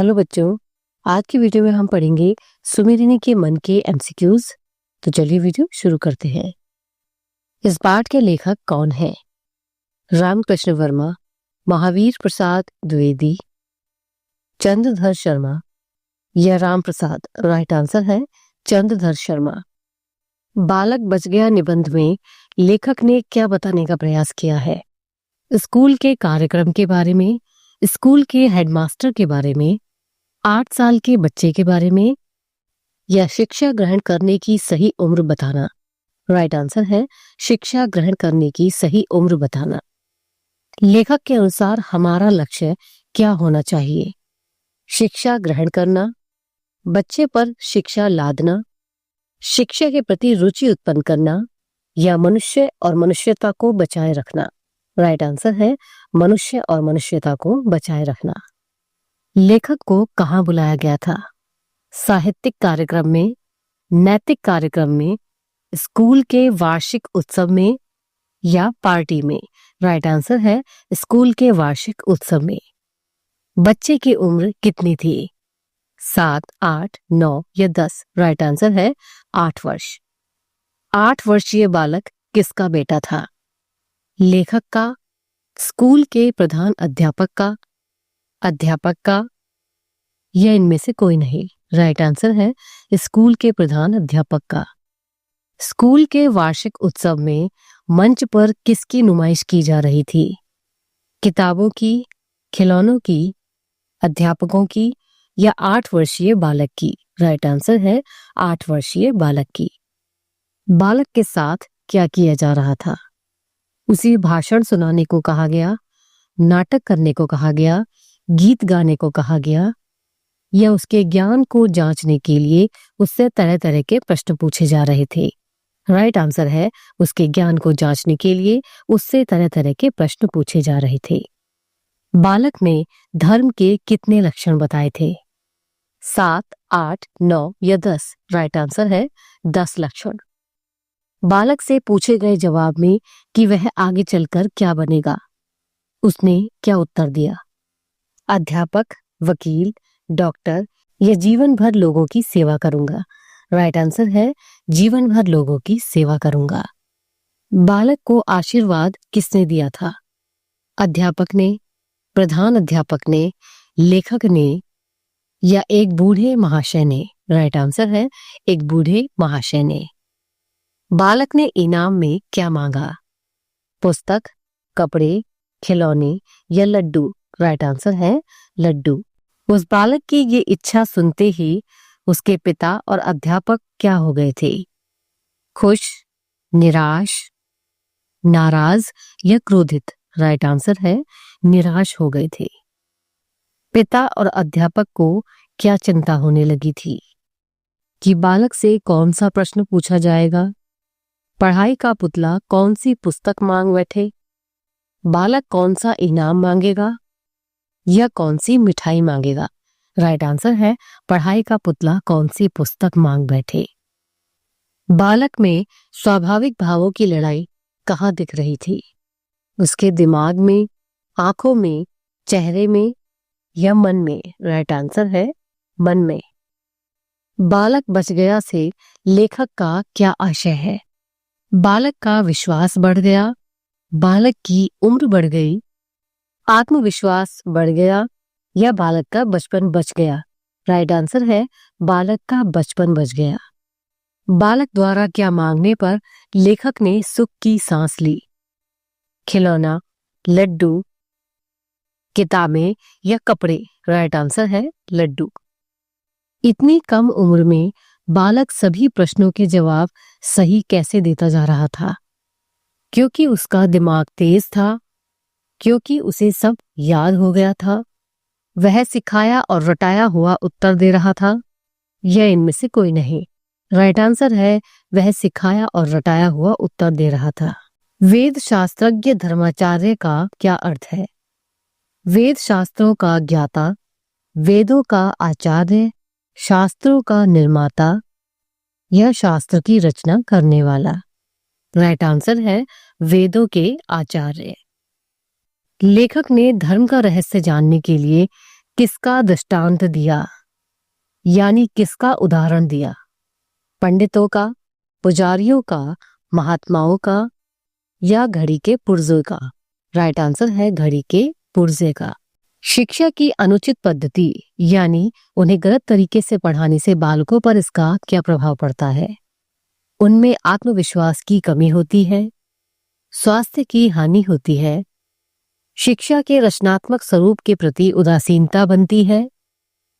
Hello बच्चों, आज की वीडियो में हम पढ़ेंगे सुमेलिनी के मन के एमसीक्यूज। तो चलिए वीडियो शुरू करते हैं। इस पाठ के लेखक कौन हैं? रामकृष्ण वर्मा, महावीर प्रसाद द्विवेदी, चंद्रधर शर्मा या राम प्रसाद? राइट आंसर है चंद्रधर शर्मा। बालक बच गया निबंध में लेखक ने क्या बताने का प्रयास किया है? स्कूल के कार्यक्रम के बारे में, स्कूल के हेडमास्टर के बारे में, 8 साल के बच्चे के बारे में, या शिक्षा ग्रहण करने की सही उम्र बताना? राइट आंसर है शिक्षा ग्रहण करने की सही उम्र बताना। लेखक के अनुसार हमारा लक्ष्य क्या होना चाहिए? शिक्षा ग्रहण करना, बच्चे पर शिक्षा लादना, शिक्षा के प्रति रुचि उत्पन्न करना, या मनुष्य और मनुष्यता को बचाए रखना? राइट आंसर है मनुष्य और मनुष्यता को बचाए रखना। लेखक को कहाँ बुलाया गया था? साहित्यिक कार्यक्रम में, नैतिक कार्यक्रम में, स्कूल के वार्षिक उत्सव में, या पार्टी में? राइट आंसर है स्कूल के वार्षिक उत्सव में। बच्चे की उम्र कितनी थी? 7, 8, 9 या 10? राइट आंसर है 8 वर्ष। 8 वर्षीय बालक किसका बेटा था? लेखक का, स्कूल के प्रधान अध्यापक का, या इनमें से कोई नहीं? राइट आंसर है स्कूल के प्रधान अध्यापक का। स्कूल के वार्षिक उत्सव में मंच पर किसकी नुमाइश की जा रही थी? किताबों की, खिलौनों की, अध्यापकों की, या 8 वर्षीय बालक की? राइट आंसर है 8 वर्षीय बालक की। बालक के साथ क्या किया जा रहा था? उसे भाषण सुनाने को कहा गया, नाटक करने को कहा गया, गीत गाने को कहा गया, या उसके ज्ञान को जांचने के लिए उससे तरह तरह के प्रश्न पूछे जा रहे थे? राइट आंसर है उसके ज्ञान को जांचने के लिए उससे तरह तरह के प्रश्न पूछे जा रहे थे। बालक ने धर्म के कितने लक्षण बताए थे? 7, 8, 9 या 10? राइट आंसर है 10 लक्षण। बालक से पूछे गए जवाब में कि वह आगे चलकर क्या बनेगा, उसने क्या उत्तर दिया? अध्यापक, वकील, डॉक्टर, या जीवन भर लोगों की सेवा करूंगा? राइट आंसर है जीवन भर लोगों की सेवा करूंगा। बालक को आशीर्वाद किसने दिया था? अध्यापक ने, प्रधान अध्यापक ने, लेखक ने, या एक बूढ़े महाशय ने? राइट आंसर है एक बूढ़े महाशय ने। बालक ने इनाम में क्या मांगा? पुस्तक, कपड़े, खिलौने, या लड्डू? राइट आंसर है लड्डू। उस बालक की ये इच्छा सुनते ही उसके पिता और अध्यापक क्या हो गए थे? खुश, निराश, नाराज, या क्रोधित? राइट आंसर है निराश हो गए थे। पिता और अध्यापक को क्या चिंता होने लगी थी कि बालक से कौन सा प्रश्न पूछा जाएगा? पढ़ाई का पुतला कौन सी पुस्तक मांग बैठे? बालक कौन सा इनाम मांगेगा या कौन सी मिठाई मांगेगा? राइट आंसर है पढ़ाई का पुतला कौन सी पुस्तक मांग बैठे। बालक में स्वाभाविक भावों की लड़ाई कहाँ दिख रही थी? उसके दिमाग में, आंखों में, चेहरे में, या मन में? राइट आंसर है मन में। बालक बच गया से लेखक का क्या आशय है? बालक का विश्वास बढ़ गया, बालक की उम्र बढ़ गई, आत्मविश्वास बढ़ गया, या बालक का बचपन बच गया? राइट आंसर है बालक का बचपन बच गया। बालक द्वारा क्या मांगने पर लेखक ने सुख की सांस ली? खिलौना, लड्डू, किताबें, या कपड़े? राइट आंसर है लड्डू। इतनी कम उम्र में बालक सभी प्रश्नों के जवाब सही कैसे देता जा रहा था? क्योंकि उसका दिमाग तेज था, क्योंकि उसे सब याद हो गया था, वह सिखाया और रटाया हुआ उत्तर दे रहा था, या इनमें से कोई नहीं? राइट आंसर है वह सिखाया और रटाया हुआ उत्तर दे रहा था। वेद शास्त्रज्ञ धर्माचार्य का क्या अर्थ है? वेद शास्त्रों का ज्ञाता, वेदों का आचार्य, शास्त्रों का निर्माता, या शास्त्र की रचना करने वाला? राइट आंसर है वेदों के आचार्य। लेखक ने धर्म का रहस्य जानने के लिए किसका दृष्टांत दिया, यानी किसका उदाहरण दिया? पंडितों का, पुजारियों का, महात्माओं का या घड़ी के पुर्जे का? राइट आंसर है घड़ी के पुर्जे का। शिक्षा की अनुचित पद्धति यानी उन्हें गलत तरीके से पढ़ाने से बालकों पर इसका क्या प्रभाव पड़ता है? उनमें आत्मविश्वास की कमी होती है, स्वास्थ्य की हानि होती है, शिक्षा के रचनात्मक स्वरूप के प्रति उदासीनता बनती है,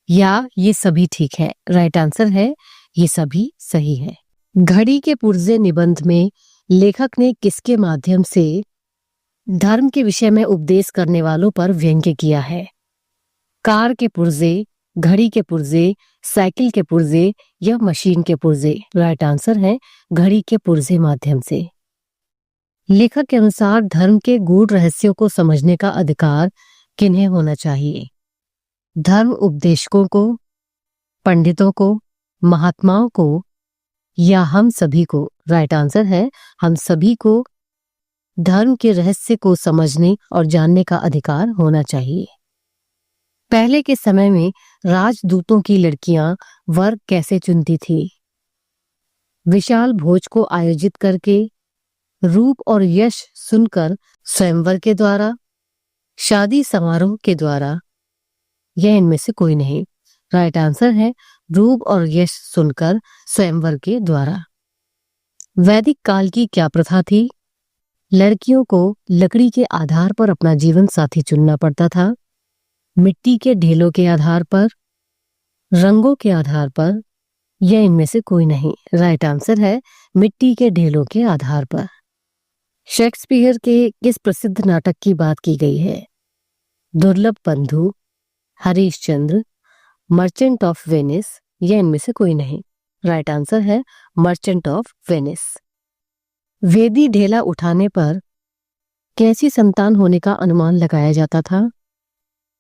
या ये सभी ठीक है? राइट आंसर है ये सभी सही है। घड़ी के पुर्जे निबंध में लेखक ने किसके माध्यम से धर्म के विषय में उपदेश करने वालों पर व्यंग्य किया है? कार के पुर्जे, घड़ी के पुर्जे, साइकिल के पुर्जे या मशीन के पुर्जे? राइट आंसर है घड़ी के पुर्जे माध्यम से। लेखक के अनुसार धर्म के गूढ़ रहस्यों को समझने का अधिकार किन्हें होना चाहिए? धर्म उपदेशकों को, पंडितों को, महात्माओं को या हम सभी को? राइट आंसर है हम सभी को धर्म के रहस्य को समझने और जानने का अधिकार होना चाहिए। पहले के समय में राजदूतों की लड़कियां वर कैसे चुनती थी? विशाल भोज को आयोजित करके, रूप और यश सुनकर, स्वयंवर के द्वारा, शादी समारोह के द्वारा या इनमें से कोई नहीं? राइट आंसर है रूप और यश सुनकर, स्वयंवर के द्वारा। वैदिक काल की क्या प्रथा थी? लड़कियों को लकड़ी के आधार पर अपना जीवन साथी चुनना पड़ता था, मिट्टी के ढेलों के आधार पर, रंगों के आधार पर या इनमें से कोई नहीं? राइट आंसर है मिट्टी के ढेलों के आधार पर। शेक्सपियर के किस प्रसिद्ध नाटक की बात की गई है? दुर्लभ बंधु, हरीशचंद्र, मर्चेंट ऑफ वेनिस या इनमें से कोई नहीं? राइट आंसर है मर्चेंट ऑफ वेनिस। वेदी ढेला उठाने पर कैसी संतान होने का अनुमान लगाया जाता था?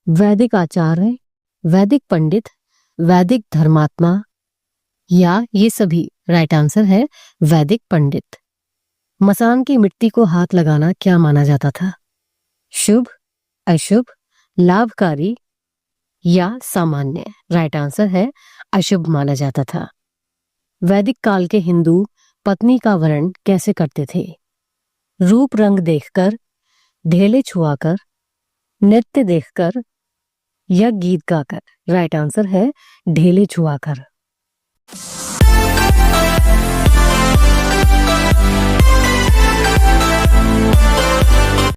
वैदिक आचार्य, वैदिक पंडित, वैदिक धर्मात्मा या ये सभी? राइट आंसर है वैदिक पंडित। मसान की मिट्टी को हाथ लगाना क्या माना जाता था? शुभ, अशुभ, लाभकारी या सामान्य? राइट आंसर है अशुभ माना जाता था। वैदिक काल के हिंदू पत्नी का वर्ण कैसे करते थे? रूप रंग देखकर, ढेले छुआकर, नृत्य देखकर या गीत गाकर? राइट आंसर है ढेले छुआकर।